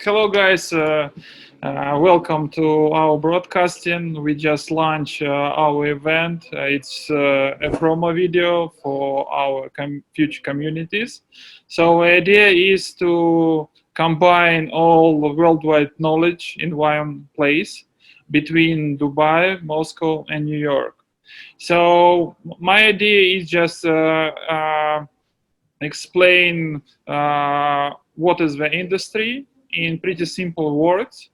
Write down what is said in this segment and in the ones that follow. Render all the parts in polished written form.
Hello, guys. Welcome to our broadcasting. We just launched our event. It's a promo video for our future communities. So the idea is to combine all the worldwide knowledge in one place between Dubai, Moscow, and New York. So my idea is just explain what is the industry in pretty simple words.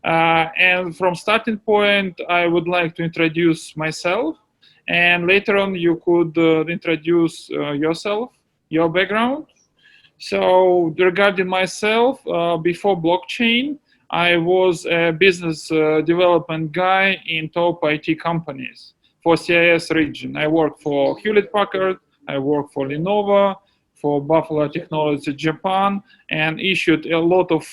And from starting point, I would like to introduce myself, and later on you could introduce yourself, your background. So regarding myself, before blockchain, I was a business development guy in top IT companies for CIS region. I worked for Hewlett-Packard, I worked for Lenovo, for Buffalo Technology Japan, and issued a lot of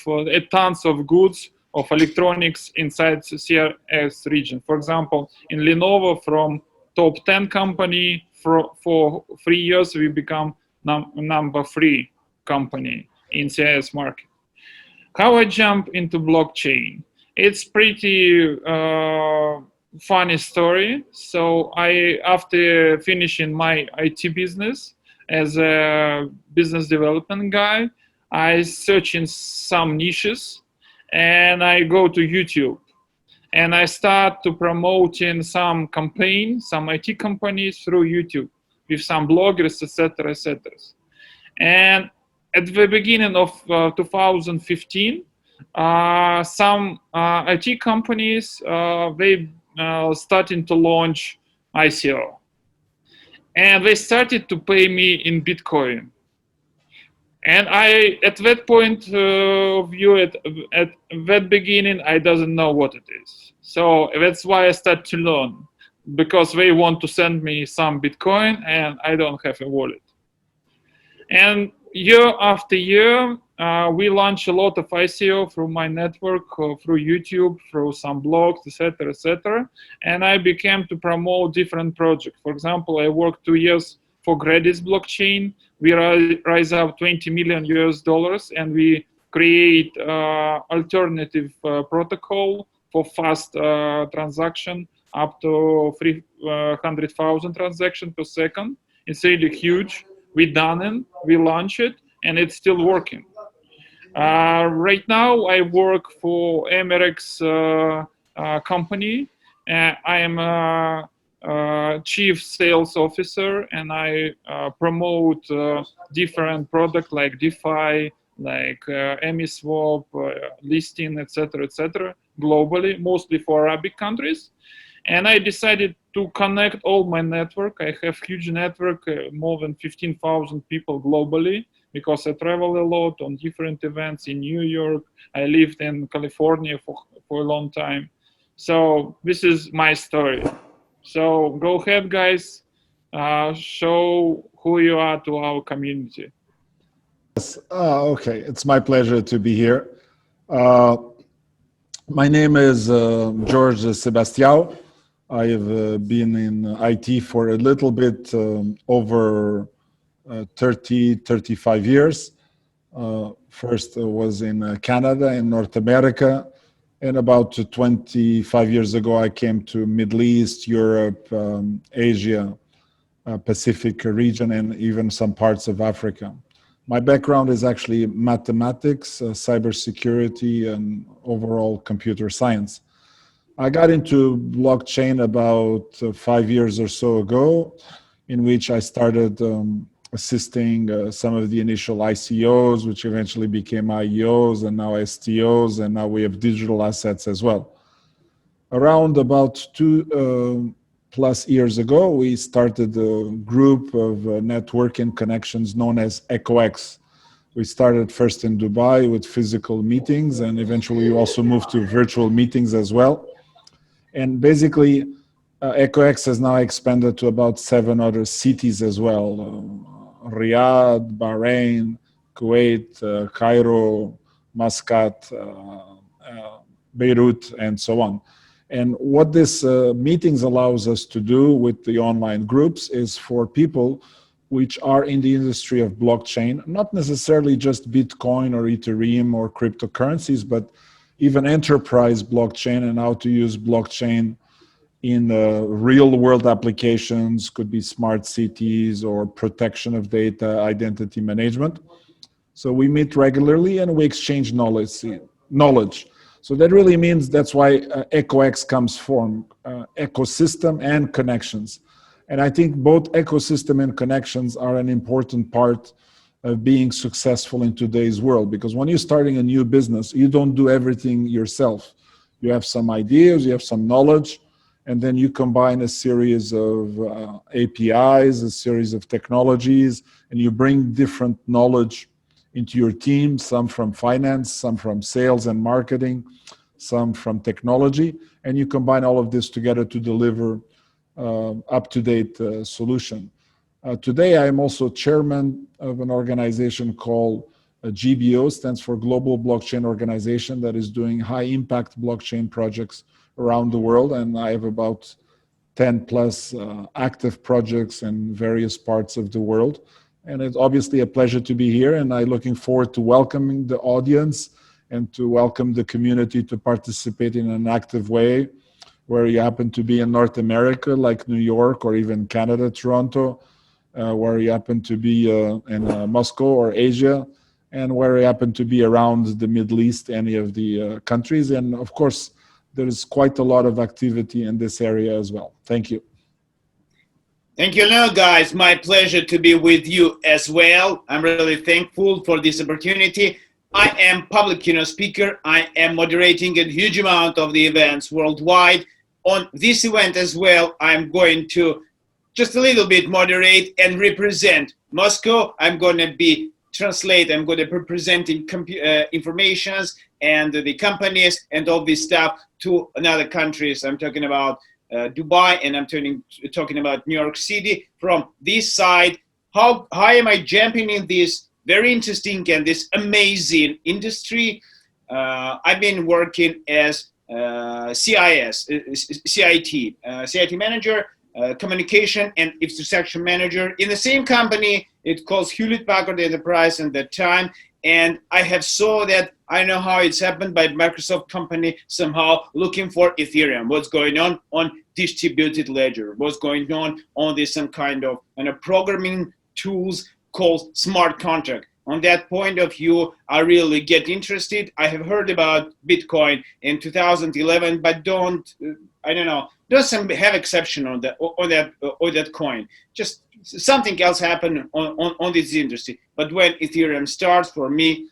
tons of goods of electronics inside the CIS region. For example, in Lenovo, from top 10 company, for 3 years we become number 3 company in CIS market. How I jump into blockchain? It's pretty funny story. So after finishing my IT business, as a business development guy, I search in some niches and I go to YouTube and I start to promoting some campaign, some IT companies through YouTube with some bloggers, etc., etc. And at the beginning of 2015, some IT companies, they starting to launch ICO. And they started to pay me in Bitcoin. And at that point of view, at that beginning, I doesn't know what it is. So that's why I start to learn, because they want to send me some Bitcoin and I don't have a wallet. And year after year, we launch a lot of ICO through my network, through YouTube, through some blogs, etc., etc. And I began to promote different projects. For example, I worked 2 years for Gradis blockchain. We raise up $20 million and we create alternative protocol for fast transaction up to 300,000 transactions per second. It's really huge. We done it, we launched it, and it's still working. Right now, I work for Emirates company. I am a chief sales officer, and I promote different products like DeFi, like EmiSwap, listing, etc., globally, mostly for Arabic countries. And I decided to connect all my network. I have huge network, more than 15,000 people globally, because I travel a lot on different events in New York. I lived in California for a long time. So this is my story. So go ahead, guys, show who you are to our community. Yes, okay, it's my pleasure to be here. My name is Jorge Sebastiao. I have been in IT for a little bit over 35 years. First was in Canada and North America. And about 25 years ago, I came to Middle East, Europe, Asia, Pacific region, and even some parts of Africa. My background is actually mathematics, cybersecurity, and overall computer science. I got into blockchain about 5 years or so ago, in which I started assisting some of the initial ICOs, which eventually became IEOs, and now STOs, and now we have digital assets as well. Around about 2+ years ago, we started a group of networking connections known as EchoX. We started first in Dubai with physical meetings, and eventually we also moved to virtual meetings as well. And basically, EchoX has now expanded to about 7 other cities as well. Riyadh, Bahrain, Kuwait, Cairo, Muscat, Beirut, and so on. And what this meetings allows us to do with the online groups is for people which are in the industry of blockchain, not necessarily just Bitcoin or Ethereum or cryptocurrencies, but even enterprise blockchain and how to use blockchain in real world applications, could be smart cities or protection of data, identity management. So we meet regularly and we exchange knowledge. So that really means that's why EchoX comes from ecosystem and connections. And I think both ecosystem and connections are an important part of being successful in today's world. Because when you're starting a new business, you don't do everything yourself. You have some ideas, you have some knowledge, and then you combine a series of APIs, a series of technologies, and you bring different knowledge into your team, some from finance, some from sales and marketing, some from technology, and you combine all of this together to deliver up-to-date solution. Today, I am also chairman of an organization called GBO, stands for Global Blockchain Organization, that is doing high-impact blockchain projects around the world, and I have about 10 plus active projects in various parts of the world. And it's obviously a pleasure to be here, and I'm looking forward to welcoming the audience and to welcome the community to participate in an active way, where you happen to be in North America, like New York, or even Canada, Toronto, where you happen to be in Moscow or Asia, and where you happen to be around the Middle East, any of the countries. And of course, there is quite a lot of activity in this area as well. Thank you. Thank you, guys. My pleasure to be with you as well. I'm really thankful for this opportunity. I am public speaker. I am moderating a huge amount of the events worldwide. On this event as well, I'm going to just a little bit moderate and represent Moscow. I'm going to be I'm going to be presenting informations and the companies and all this stuff to another countries. I'm talking about Dubai, and I'm talking about New York City. From this side, how am I jumping in this very interesting and this amazing industry? I've been working as CIT manager, communication and infrastructure manager in the same company. It calls Hewlett Packard Enterprise at that time. And I have saw that I know how it's happened by Microsoft company somehow looking for Ethereum. What's going on distributed ledger? What's going on this some kind of programming tools called smart contract. On that point of view, I really get interested. I have heard about Bitcoin in 2011, but don't have exception on that coin. Just something else happened on this industry. But when Ethereum starts, for me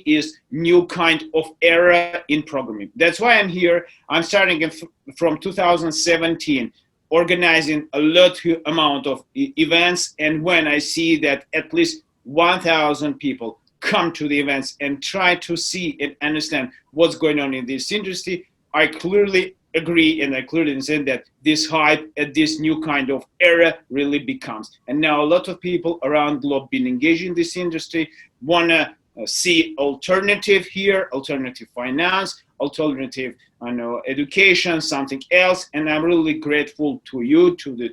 is new kind of era in programming. That's why I'm here. I'm starting from 2017, organizing a lot amount of events. And when I see that at least 1,000 people come to the events and try to see and understand what's going on in this industry, I clearly agree, and I clearly understand that this hype at this new kind of era really becomes. And now a lot of people around the globe been engaged in this industry, want to see alternative here, alternative finance, alternative education, something else. And I'm really grateful to you, to this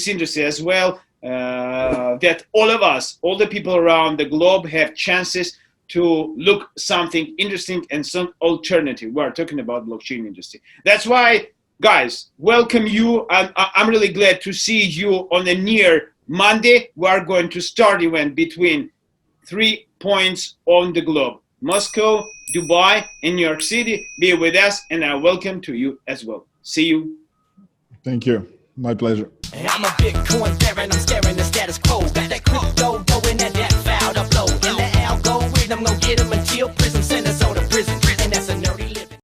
industry as well, that all of us, all the people around the globe have chances to look something interesting and some alternative. We're talking about blockchain industry. That's why, guys, welcome you. I'm really glad to see you on the near Monday. We are going to start event between 3 points on the globe: Moscow, Dubai, and New York City. Be with us, and I welcome to you as well. See you. Thank you. My pleasure. I'm a Bitcoin baron, I'm scaring the status quo.